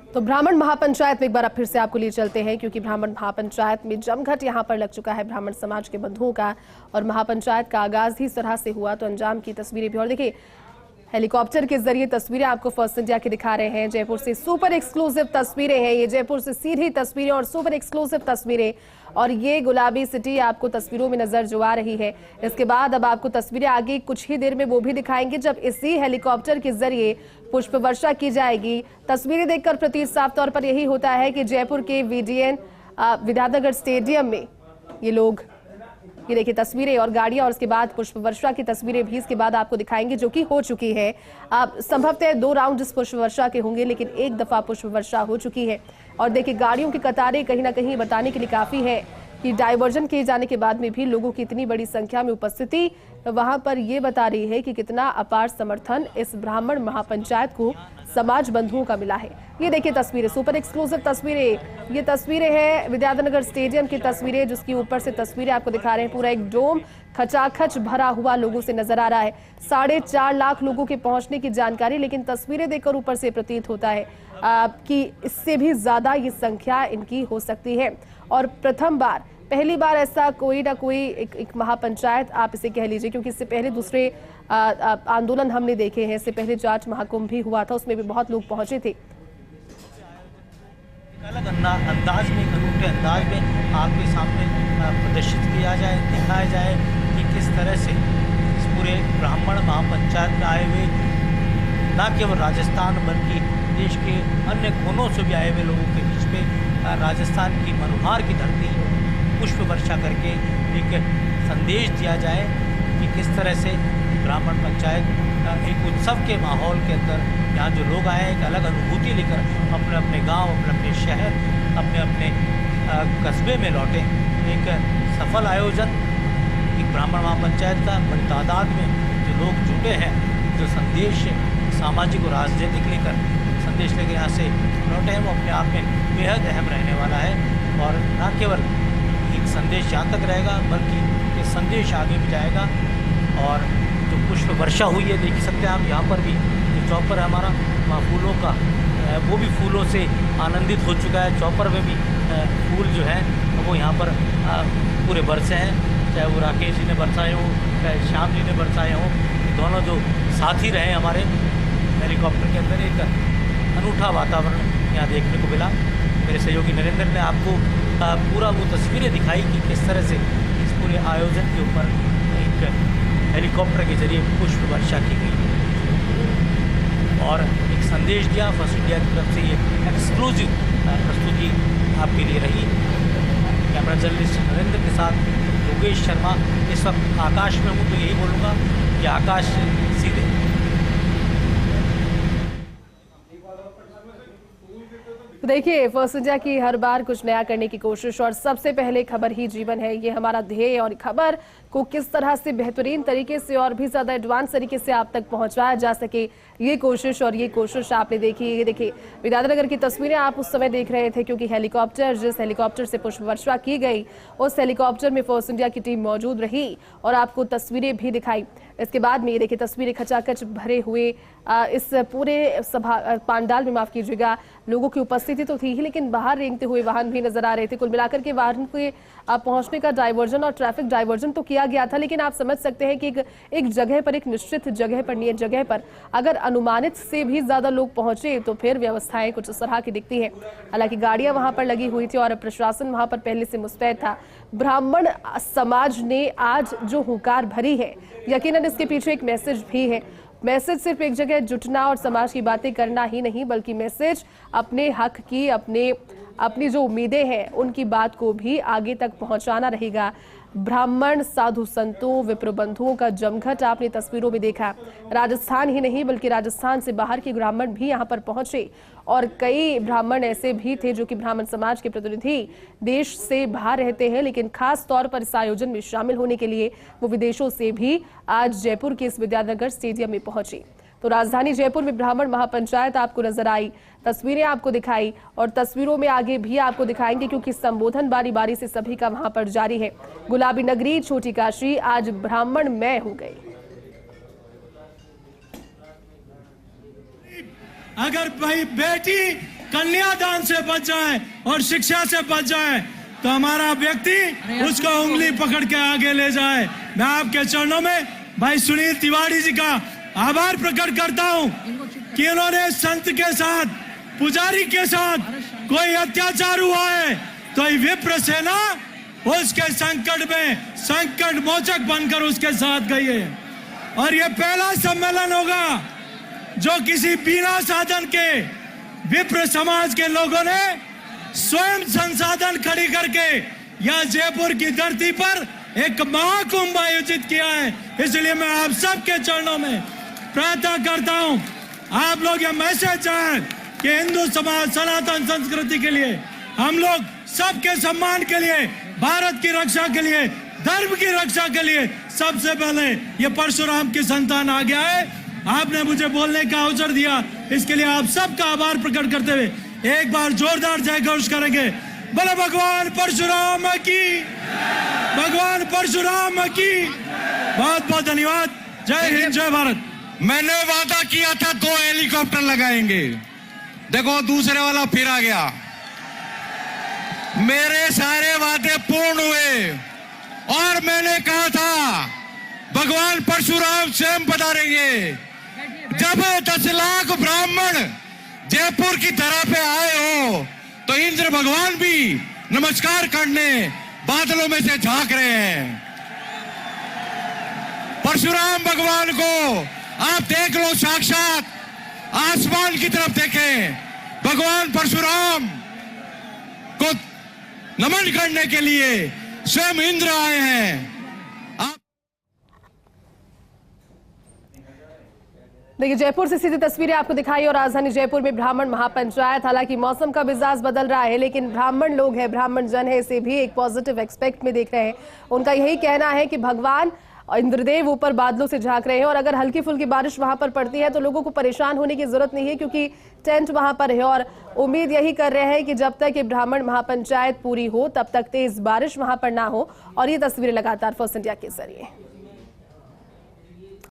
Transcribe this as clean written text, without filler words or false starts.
तो ब्राह्मण महापंचायत में एक बार अब फिर से आपको लिए चलते हैं, क्योंकि ब्राह्मण महापंचायत में जमघट यहां पर लग चुका है ब्राह्मण समाज के बंधुओं का। और महापंचायत का आगाज ही इस तरह से हुआ तो अंजाम की तस्वीरें भी। और देखिए, हेलीकॉप्टर के जरिए तस्वीरें आपको फर्स्ट इंडिया की दिखा रहे हैं। जयपुर से सुपर एक्सक्लूसिव तस्वीरें हैं ये, जयपुर से सीधी तस्वीरें और सुपर एक्सक्लूसिव तस्वीरें। और ये गुलाबी सिटी आपको तस्वीरों में नजर जो आ रही है। इसके बाद अब आपको तस्वीरें आगे कुछ ही देर में वो भी दिखाएंगे जब इसी हेलीकॉप्टर के जरिए पुष्प वर्षा की जाएगी। तस्वीरें देखकर प्रतीत साफ तौर पर यही होता है कि जयपुर के वीडीएन विद्यानगर स्टेडियम में ये लोग, ये देखिए तस्वीरें और गाड़ियां, और उसके बाद पुष्प वर्षा की तस्वीरें भी इसके बाद आपको दिखाएंगे जो कि हो चुकी है। संभवतः 2 राउंड इस पुष्प वर्षा के होंगे, लेकिन एक दफा पुष्प वर्षा हो चुकी है। और देखिए गाड़ियों की कतारें कहीं ना कहीं बताने के लिए काफी है कि डाइवर्जन किए जाने के बाद में भी लोगों की इतनी बड़ी संख्या में उपस्थिति वहां पर ये बता रही है कि कितना अपार समर्थन इस ब्राह्मण महापंचायत को समाज बंधुओं का मिला है। ये देखिए तस्वीरें, सुपर एक्सक्लूसिव तस्वीरें। ये तस्वीरें हैं विद्यानगर स्टेडियम की तस्वीरें, जिसकी ऊपर से तस्वीरें आपको दिखा रहे हैं। पूरा एक डोम खचाखच भरा हुआ लोगों से नजर आ रहा है। 4.5 लाख लोगों के पहुंचने की जानकारी, लेकिन तस्वीरें देखकर ऊपर से प्रतीत होता है कि इससे भी ज्यादा ये संख्या इनकी हो सकती है। और पहली बार ऐसा कोई ना कोई एक महापंचायत आप इसे कह लीजिए, क्योंकि इससे पहले दूसरे आंदोलन हमने देखे हैं। इससे पहले जाट महाकुंभ भी हुआ था, उसमें भी बहुत लोग पहुंचे थे। अलग अंदाज में, अनूठे अंदाज में आपके सामने प्रदर्शित किया जाए, दिखाया जाए कि किस तरह से इस पूरे ब्राह्मण महापंचायत में आए हुए न केवल राजस्थान बल्कि देश के अन्य कोनों से भी आए हुए लोगों के बीच में राजस्थान की मनोहार की धरती पुष्प वर्षा करके एक संदेश दिया जाए कि किस तरह से ब्राह्मण पंचायत एक उत्सव के माहौल के अंदर यहाँ जो लोग आए एक अलग अनुभूति लेकर अपने अपने गांव, अपने अपने शहर, अपने अपने कस्बे में लौटे। एक सफल आयोजन एक ब्राह्मण महापंचायत का बड़ी तादाद में जो लोग जुटे हैं, जो संदेश सामाजिक और राजनीतिक लेकर संदेश लेकर यहाँ से लौटे हैं, वो अपने आप में बेहद अहम रहने वाला है। और न केवल एक संदेश यहाँ तक रहेगा बल्कि ये संदेश आगे भी जाएगा। और जो पुष्प वर्षा हुई है देख सकते हैं आप, यहाँ पर भी जो चौपर है हमारा वहाँ फूलों का, वो भी फूलों से आनंदित हो चुका है। चौपर में भी फूल जो हैं वो यहाँ पर पूरे बरसे हैं, चाहे वो राकेश जी ने बरसाए हों, चाहे श्याम जी ने बरसाए हों। दोनों जो साथी रहे हमारे हेलीकॉप्टर के अंदर, एक अनूठा वातावरण यहाँ देखने को मिला। मेरे सहयोगी नरेंद्र ने आपको पूरा वो तस्वीरें दिखाई कि किस तरह से इस पूरे आयोजन के ऊपर एक हेलीकॉप्टर के जरिए पुष्प वर्षा की गई और एक संदेश दिया। फर्स्ट इंडिया की तरफ से ये एक्सक्लूसिव प्रस्तुति आपके लिए रही। कैमरा जर्नलिस्ट नरेंद्र के साथ योगेश शर्मा। इस वक्त आकाश में हूँ तो यही बोलूँगा कि आकाश सीधे। देखिए, फर्स्ट इंडिया की हर बार कुछ नया करने की कोशिश, और सबसे पहले खबर ही जीवन है, ये हमारा ध्येय। और खबर को किस तरह से बेहतरीन तरीके से और भी ज्यादा एडवांस तरीके से आप तक पहुंचाया जा सके, ये कोशिश। और ये कोशिश आपने देखी। ये देखिए विद्यानगर की तस्वीरें आप उस समय देख रहे थे, क्योंकि हेलीकॉप्टर, जिस हेलीकॉप्टर से पुष्प वर्षा की गई, उस हेलीकॉप्टर में फर्स्ट इंडिया की टीम मौजूद रही और आपको तस्वीरें भी दिखाई। इसके बाद में ये देखिए तस्वीरें खचाखच भरे हुए इस पूरे सभा पांडाल में, माफ कीजिएगा, लोगों की उपस्थिति तो थी ही, लेकिन बाहर रेंगते हुए वाहन भी नजर आ रहे थे। कुल मिलाकर के वाहन के पहुंचने का डाइवर्जन और ट्रैफिक डाइवर्जन तो किया गया था, लेकिन आप समझ सकते हैं कि एक जगह पर, एक निश्चित जगह पर, नियत जगह पर अगर अनुमानित से भी ज्यादा लोग पहुंचे तो फिर व्यवस्थाएं कुछ इस तरह की दिखती है। हालांकि गाड़ियां वहां पर लगी हुई थी और प्रशासन वहां पर पहले से मुस्तैद था। ब्राह्मण समाज ने आज जो हुंकार भरी है, यकीनन इसके पीछे एक मैसेज भी है। मैसेज सिर्फ एक जगह जुटना और समाज की बातें करना ही नहीं, बल्कि मैसेज अपने हक की, अपनी जो उम्मीदें हैं उनकी बात को भी आगे तक पहुंचाना रहेगा। ब्राह्मण साधु संतों, विप्र बंधुओं का जमघट आपने तस्वीरों में देखा। राजस्थान ही नहीं बल्कि राजस्थान से बाहर के ब्राह्मण भी यहां पर पहुंचे, और कई ब्राह्मण ऐसे भी थे जो कि ब्राह्मण समाज के प्रतिनिधि देश से बाहर रहते हैं, लेकिन खास तौर पर इस आयोजन में शामिल होने के लिए वो विदेशों से भी आज जयपुर के इस विद्यानगर स्टेडियम में पहुंचे। तो राजधानी जयपुर में ब्राह्मण महापंचायत आपको नजर आई, तस्वीरें आपको दिखाई, और तस्वीरों में आगे भी आपको दिखाएंगे, क्योंकि संबोधन बारी बारी से सभी का वहां पर जारी है। गुलाबी नगरी, छोटी काशी आज ब्राह्मणमय हो गई। अगर भाई बेटी कन्यादान से बच जाए और शिक्षा से बच जाए तो हमारा व्यक्ति उसको उंगली पकड़ के आगे ले जाए। मैं आपके चरणों में भाई सुनील तिवारी जी का आभार प्रकट करता हूं कि उन्होंने संत के साथ, पुजारी के साथ कोई अत्याचार हुआ है तो विप्र सेना उसके संकट में संकट मोचक बनकर उसके साथ गई है। और ये पहला सम्मेलन होगा जो किसी बिना साधन के विप्र समाज के लोगों ने स्वयं संसाधन खड़ी करके यह जयपुर की धरती पर एक महाकुंभ आयोजित किया है। इसलिए मैं आप सबके चरणों में प्रार्थना करता हूं, आप लोग यह मैसेज चाहें कि हिंदू समाज सनातन संस्कृति के लिए, हम लोग सबके सम्मान के लिए, भारत की रक्षा के लिए, धर्म की रक्षा के लिए सबसे पहले ये परशुराम की संतान आ गया है। आपने मुझे बोलने का अवसर दिया, इसके लिए आप सबका आभार प्रकट करते हुए एक बार जोरदार जय घोष करेंगे। बोले भगवान परशुराम की, भगवान परशुराम की। बहुत बहुत धन्यवाद। जय हिंद, जय भारत। मैंने वादा किया था 2 हेलीकॉप्टर लगाएंगे, देखो दूसरे वाला फिर आ गया। मेरे सारे वादे पूर्ण हुए और मैंने कहा था भगवान परशुराम स्वयं पधारेंगे। जब 10 लाख ब्राह्मण जयपुर की तरह पे आए हो तो इंद्र भगवान भी नमस्कार करने बादलों में से झांक रहे हैं। परशुराम भगवान को आप देख लो, साक्षात आसमान की तरफ देखें। भगवान परशुराम को नमन करने के लिए स्वयं इंद्र आए हैं। देखिए, जयपुर से सीधी तस्वीरें आपको दिखाई और राजधानी जयपुर में ब्राह्मण महापंचायत। हालांकि मौसम का मिजाज बदल रहा है लेकिन ब्राह्मण लोग हैं, ब्राह्मण जन है, इसे भी एक पॉजिटिव एक्सपेक्ट में देख रहे हैं। उनका यही कहना है कि भगवान इंद्रदेव ऊपर बादलों से झांक रहे हैं और अगर हल्की फुल्की बारिश वहां पर पड़ती है तो लोगों को परेशान होने की जरूरत नहीं है क्योंकि टेंट वहां पर है। और उम्मीद यही कर रहे हैं कि जब तक ये ब्राह्मण महापंचायत पूरी हो तब तक तेज बारिश वहां पर ना हो। और ये तस्वीरें लगातार फर्स्ट इंडिया के जरिए।